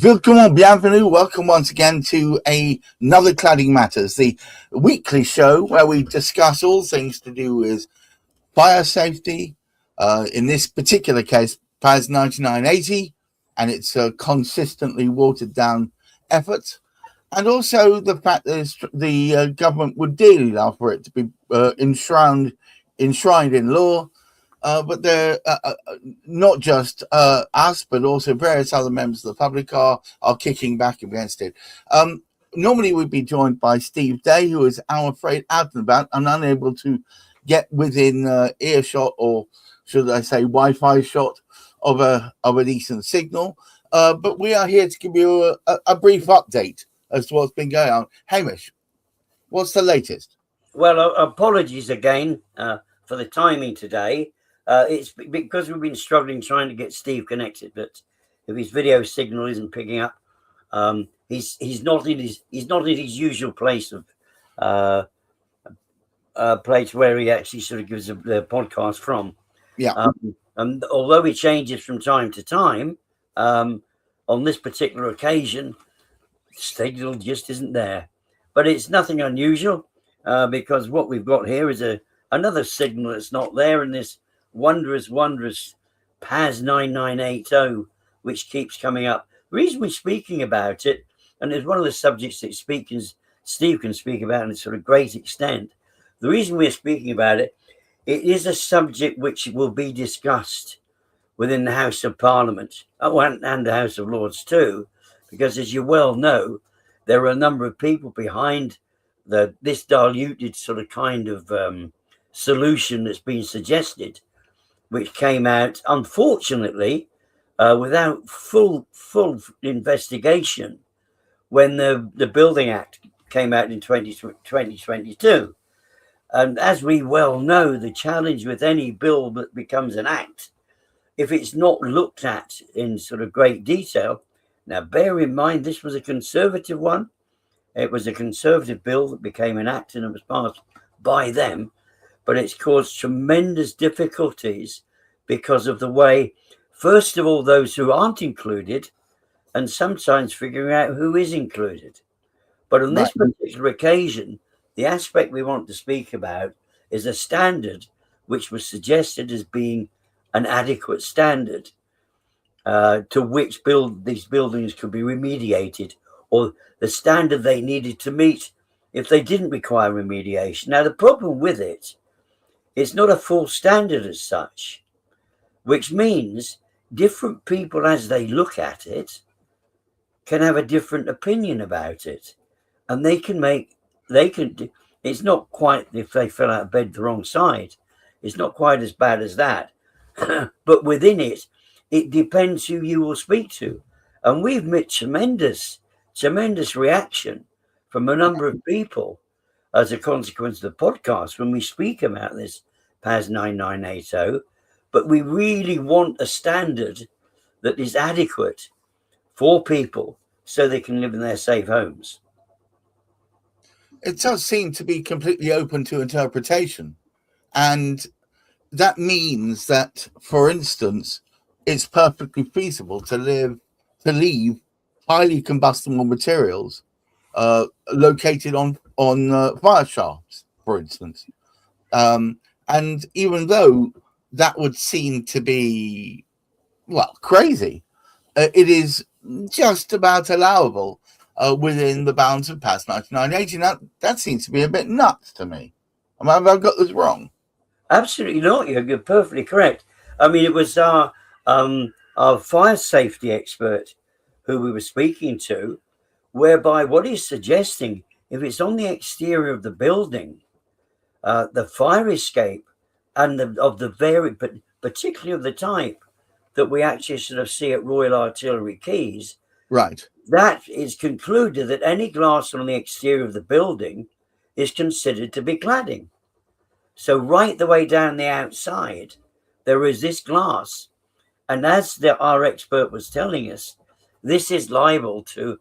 Willkommen, bienvenue. Welcome once again to another Cladding Matters, the weekly show where we discuss all things to do with fire safety. In this particular case, PAS 9980 and its consistently watered down efforts, and also the fact that the government would dearly love for it to be enshrined in law. But they're not just us, but also various other members of the public are kicking back against it. Normally, we'd be joined by Steve Day, who is, I'm afraid, out and about and unable to get within earshot, or should I say, Wi-Fi shot of a decent signal. But we are here to give you a brief update as to what's been going on. Hamish, what's the latest? Well, apologies again for the timing today. It's because we've been struggling trying to get Steve connected, but if his video signal isn't picking up, he's not in his usual place of place where he actually sort of gives the podcast from. Yeah. And although he changes from time to time, on this particular occasion, signal just isn't there. But it's nothing unusual because what we've got here is another signal that's not there in this wondrous PAS 9980, which keeps coming up. The reason we're speaking about it, and it's one of the subjects that Steve can speak about in sort of great extent. The reason we're speaking about it, it is a subject which will be discussed within the House of Parliament and the House of Lords too, because as you well know, there are a number of people behind this diluted sort of kind of solution that's been suggested, which came out, unfortunately, without full investigation when the Building Act came out in 2022. And as we well know, the challenge with any bill that becomes an act, if it's not looked at in sort of great detail, now bear in mind this was a Conservative one. It was a Conservative bill that became an act and it was passed by them. But it's caused tremendous difficulties because of the way, first of all, those who aren't included, and sometimes figuring out who is included. But on this particular occasion, the aspect we want to speak about is a standard which was suggested as being an adequate standard to which these buildings could be remediated, or the standard they needed to meet if they didn't require remediation. Now, the problem with it, it's not a full standard as such, which means different people, as they look at it, can have a different opinion about it. And it's not quite, if they fell out of bed the wrong side, it's not quite as bad as that. But within it, it depends who you will speak to. And we've met tremendous reaction from a number of people as a consequence of the podcast when we speak about this PAS 9980, but we really want a standard that is adequate for people so they can live in their safe homes. It does seem to be completely open to interpretation, and that means that, for instance, it's perfectly feasible to leave highly combustible materials located on fire shafts, for instance. And even though that would seem to be, well, crazy, it is just about allowable within the bounds of PAS 9980. That seems to be a bit nuts to me. Have I got this wrong? Absolutely not. You're perfectly correct. I mean, it was our fire safety expert who we were speaking to, whereby what he's suggesting, if it's on the exterior of the building, the fire escape and but particularly of the type that we actually sort of see at Royal Artillery Quays, right? That is concluded that any glass on the exterior of the building is considered to be cladding. So right the way down the outside, there is this glass. And as our expert was telling us, this is liable to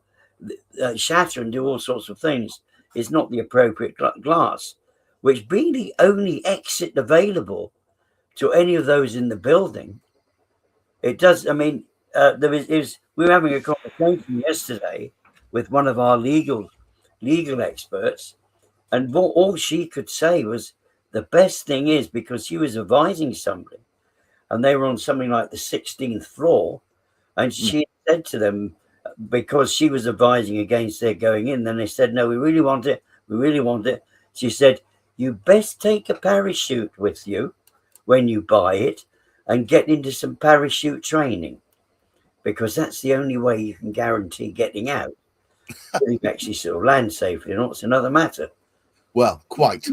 shatter and do all sorts of things. It's not the appropriate glass, which being the only exit available to any of those in the building, it does. I mean, we were having a conversation yesterday with one of our legal experts, and all she could say was the best thing is, because she was advising somebody, and they were on something like the 16th floor, and she said to them, because she was advising against their going in, then they said, no, we really want it, we really want it. She said, you best take a parachute with you when you buy it and get into some parachute training, because that's the only way you can guarantee getting out. You can actually sort of land safely, and it's another matter. Well, quite.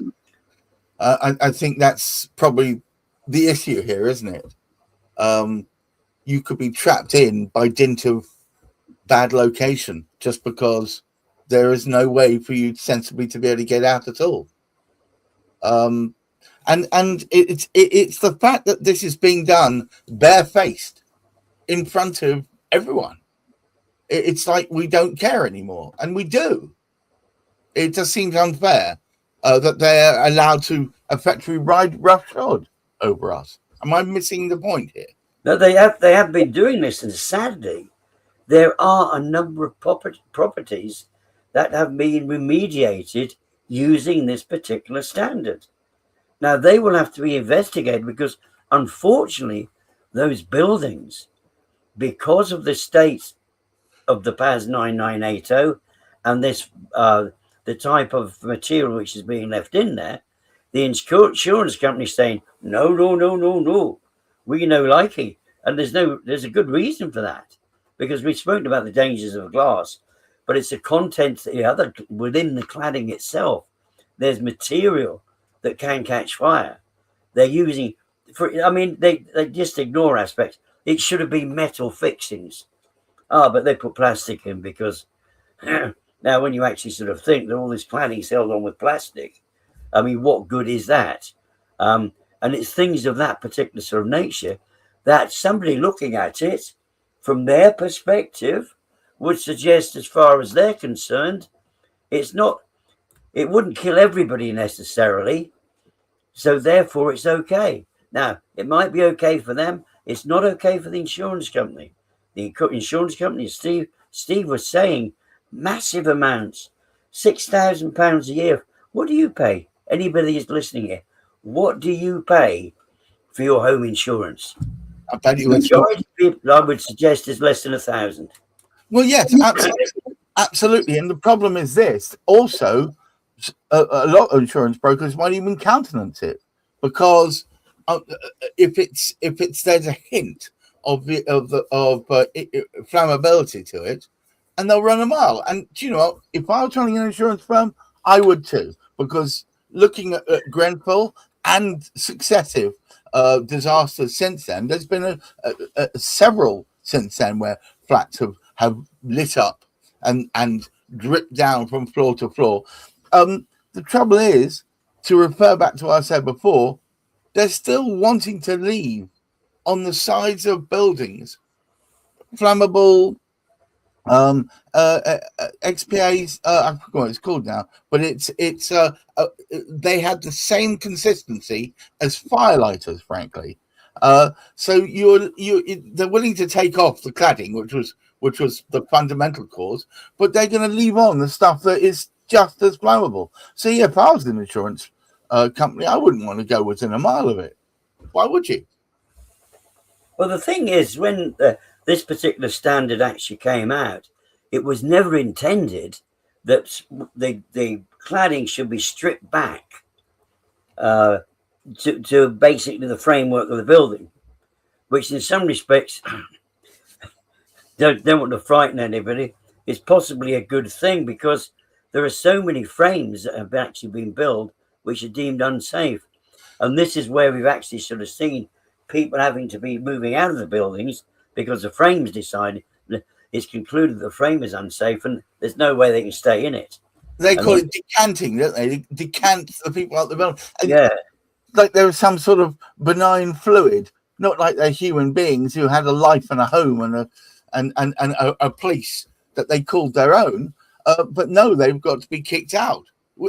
I think that's probably the issue here, isn't it? You could be trapped in by dint of bad location just because there is no way for you sensibly to be able to get out at all. And it's the fact that this is being done barefaced in front of everyone. It's like we don't care anymore, and we do. It just seems unfair that they're allowed to effectively ride roughshod over us. Am I missing the point here? No, they have been doing this, and sadly, there are a number of properties that have been remediated using this particular standard. Now, they will have to be investigated because, unfortunately, those buildings, because of the state of the PAS 9980 and this the type of material which is being left in there, the insurance company is saying, no, we know likely. And there's a good reason for that, because we've spoken about the dangers of glass, but it's the content within the cladding itself. There's material that can catch fire. They're using, they just ignore aspects. It should have been metal fixings. But they put plastic in because now when you actually sort of think that all this cladding is held on with plastic, I mean, what good is that? And it's things of that particular sort of nature that somebody looking at it from their perspective would suggest, as far as they're concerned, it wouldn't kill everybody necessarily. So therefore it's okay. Now, it might be okay for them. It's not okay for the insurance company. The insurance company, Steve was saying, massive amounts, £6,000 a year. What do you pay? Anybody who's listening here, what do you pay for your home insurance? I bet you I would suggest is less than 1,000. Well, yes, absolutely. And the problem is this: also, a lot of insurance brokers won't even countenance it, because if there's a hint of flammability to it, and they'll run a mile. And do you know what? If I was running an insurance firm, I would too, because looking at Grenfell and successive disasters since then, there's been several since then where flats have lit up and dripped down from floor to floor. The trouble is, to refer back to what I said before, they're still wanting to leave on the sides of buildings flammable XPAs. I forgot what it's called now, but they had the same consistency as firelighters, frankly. So they're willing to take off the cladding, which was the fundamental cause, but they're going to leave on the stuff that is just as flammable. See, if I was an insurance company, I wouldn't want to go within a mile of it. Why would you? Well, the thing is, when this particular standard actually came out, it was never intended that the cladding should be stripped back to basically the framework of the building, which in some respects, don't want to frighten anybody, is possibly a good thing, because there are so many frames that have actually been built which are deemed unsafe. And this is where we've actually sort of seen people having to be moving out of the buildings because the frames decided, it's concluded the frame is unsafe and there's no way they can stay in it. They call it decanting, don't they? They decant the people out the building. And yeah. Like there was some sort of benign fluid, not like they're human beings who had a life and a home and a place that they called their own. But no, they've got to be kicked out,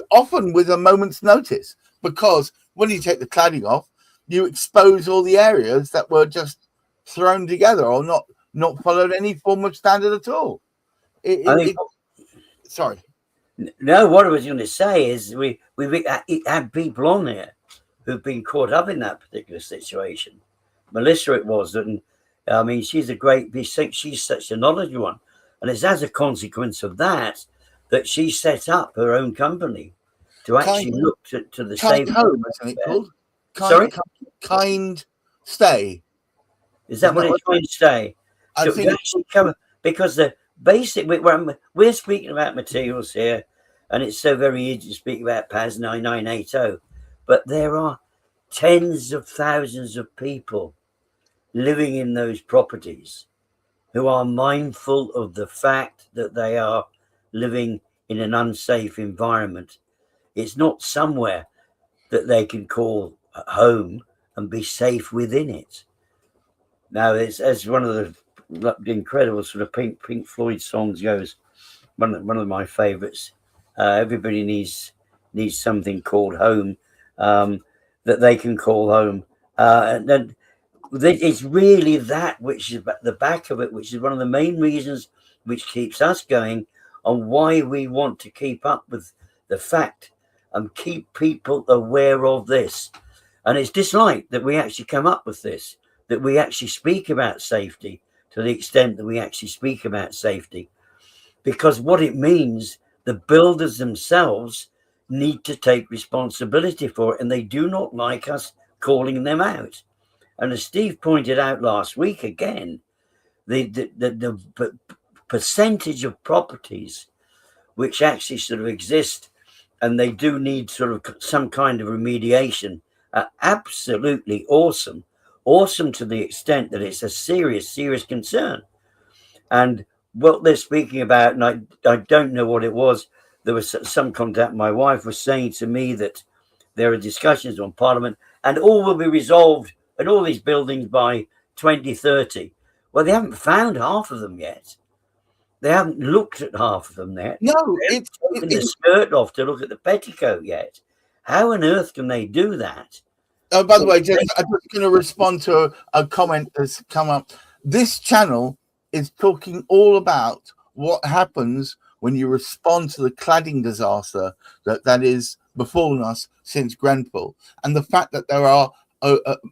often with a moment's notice, because when you take the cladding off, you expose all the areas that were just thrown together or not followed any form of standard at all. I think. Sorry. No, what I was going to say is we had people on there who've been caught up in that particular situation. Melissa, it was, and I mean, she's such a knowledgeable one, and it's as a consequence of that she set up her own company to actually look to the Kind same Home, isn't it called? Kind Stay. Is that what it's Kind Stay? I So think actually come, because the basic we're speaking about materials here, and it's so very easy to speak about PAS 9980, but there are tens of thousands of people living in those properties who are mindful of the fact that they are living in an unsafe environment. It's not somewhere that they can call home and be safe within it. Now, it's as one of the incredible sort of Pink Floyd songs goes, one of my favorites. Everybody needs something called home, that they can call home, and then it's really that which is at the back of it, which is one of the main reasons which keeps us going on why we want to keep up with the fact and keep people aware of this. And it's disliked that we actually come up with this, that we actually speak about safety to the extent that we actually speak about safety, because what it means, the builders themselves need to take responsibility for it, and they do not like us calling them out. And as Steve pointed out last week, again, the percentage of properties which actually sort of exist and they do need sort of some kind of remediation are absolutely awesome to the extent that it's a serious concern. And what they're speaking about, and I don't know what it was, there was some contact. My wife was saying to me that there are discussions on Parliament and all will be resolved in all these buildings by 2030. Well, they haven't found half of them yet. They haven't looked at half of them yet. No, it's taken the skirt off to look at the petticoat yet. How on earth can they do that? Oh, by the way, I'm just going to respond to a comment that's come up. This channel is talking all about what happens when you respond to the cladding disaster that is befallen us since Grenfell, and the fact that there are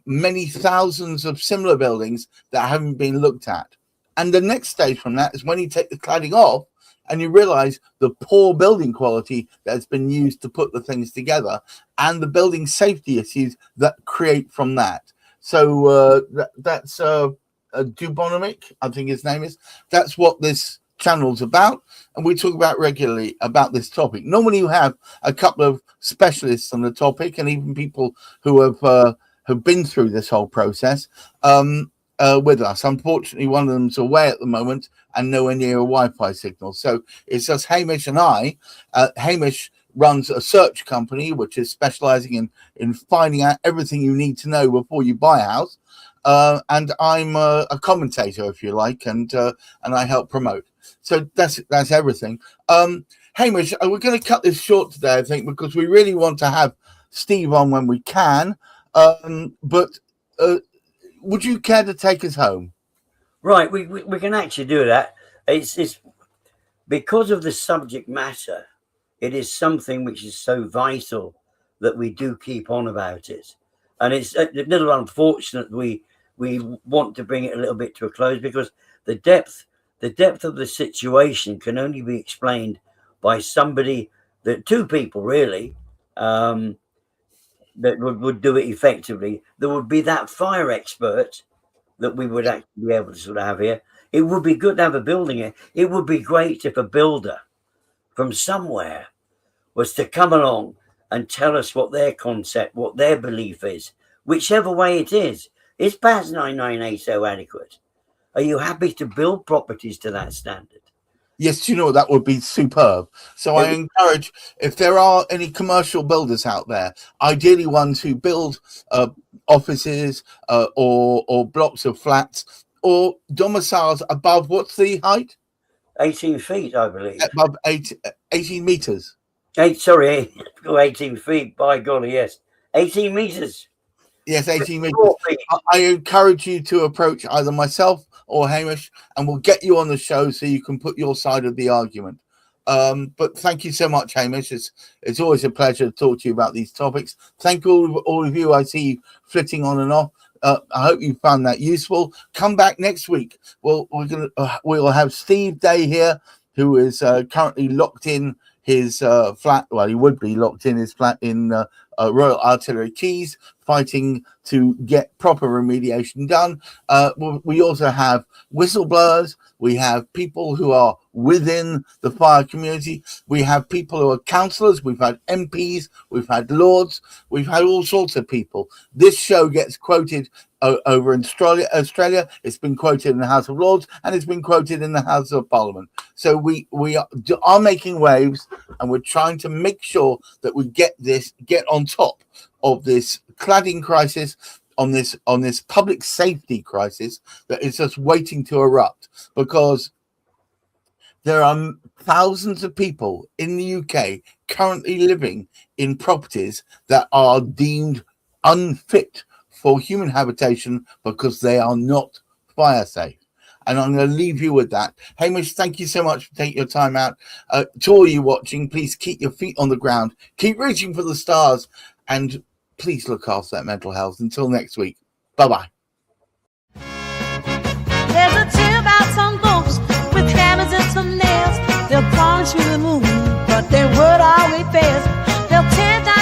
many thousands of similar buildings that haven't been looked at. And the next stage from that is when you take the cladding off and you realize the poor building quality that's been used to put the things together and the building safety issues that create from that. So that's Dubonamic, I think his name is. That's what this channel's about, and we talk about regularly about this topic. Normally you have a couple of specialists on the topic and even people who have been through this whole process with us. Unfortunately, one of them's away at the moment and nowhere near a Wi-Fi signal. So it's just Hamish and I. Hamish runs a search company which is specializing in finding out everything you need to know before you buy a house. And I'm a commentator, if you like, and I help promote. So that's everything. Hamish, we're going to cut this short today, I think, because we really want to have Steve on when we can. But would you care to take us home? Right, we can actually do that. It's because of the subject matter. It is something which is so vital that we do keep on about it, and it's a little unfortunate we want to bring it a little bit to a close because the depth of the situation can only be explained by somebody, two people really, that would do it effectively. There would be that fire expert that we would actually be able to sort of have here. It would be good to have a building here. It would be great if a builder from somewhere was to come along and tell us what their concept, what their belief is, whichever way it is. Is PAS 9980 adequate? Are you happy to build properties to that standard? Yes, you know, that would be superb. So I encourage, if there are any commercial builders out there, ideally ones who build offices or blocks of flats or domiciles above, what's the height? 18 feet, I believe. Above 18 meters. 18 feet, by golly, yes. 18 meters. Yes, 18 meters. 4 feet. I encourage you to approach either myself or Hamish, and we'll get you on the show so you can put your side of the argument. But thank you so much, Hamish. It's always a pleasure to talk to you about these topics. Thank all of you. I see you flitting on and off. I hope you found that useful. Come back next week. We'll have Steve Day here, who is currently locked in his flat. Well, he would be locked in his flat in Royal Artillery Keys, fighting to get proper remediation done. We also have whistleblowers. We have people who are within the fire community. We have people who are councillors. We've had MPs. We've had lords. We've had all sorts of people. This show gets quoted over in Australia. It's been quoted in the House of Lords, and it's been quoted in the House of Parliament. So we are making waves, and we're trying to make sure that we get on top of this cladding crisis, on this public safety crisis that is just waiting to erupt, because there are thousands of people in the UK currently living in properties that are deemed unfit for human habitation because they are not fire safe. And I'm going to leave you with that. Hamish, thank you so much for taking your time out. To all you watching, please keep your feet on the ground. Keep reaching for the stars. And please look after that mental health. Until next week. Bye-bye. There's a tale about some folks with hammers and some nails. They'll promise you the moon, but their word always fails. They'll tear down